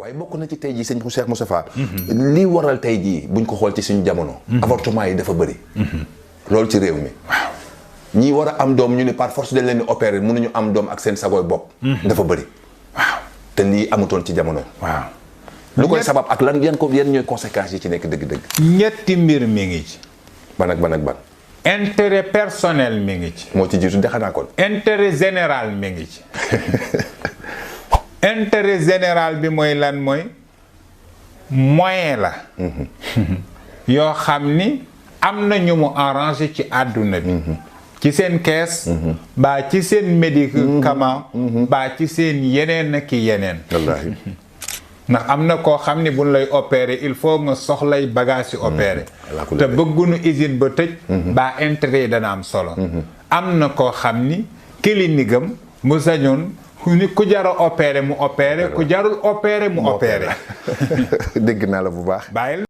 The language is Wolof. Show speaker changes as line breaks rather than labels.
waaye bokk na ci tey jii sëñ Cheikh Moustapha li waral tey jii buñ ko xool ci suñu jamono avortement yi dafa bëri loolu ci réew mi waaw ñi war a am doom ñu ne par force dañ leen di opérer mënuñu am doom ak seen sagooy bopp dafa bëri waaw te lii amutoon ci jamono
waaw
lu koy sabab ak lan yan ñooy conséquences yi ci nekk dëgg-dëgg
ñetti mbir mi ngi ci
ban ak ban ak ban
intérêt personnel mi ngi ci
moo ci jiitu de xanaa kon
intérêt général mi ngi ci intérêt général bi mooy lan mooy moyen la yoo xam ni am na ñu mu arrangé ci àdduna bi ci seen kees baa ci seen médicament baa ci seen yeneen ak yeneen
wallaahi
ndax am na koo xam ni buñ lay opérer il faut nga soxlay bagage yi opérer te bëggunu usine ba tëj baa intérêt yi dana am solo am na koo xam ni clinique am mu sañoon ku jar a opérer mu opérer ku jarul opérer mu opérer
dégg naa la bu baax
bàyyil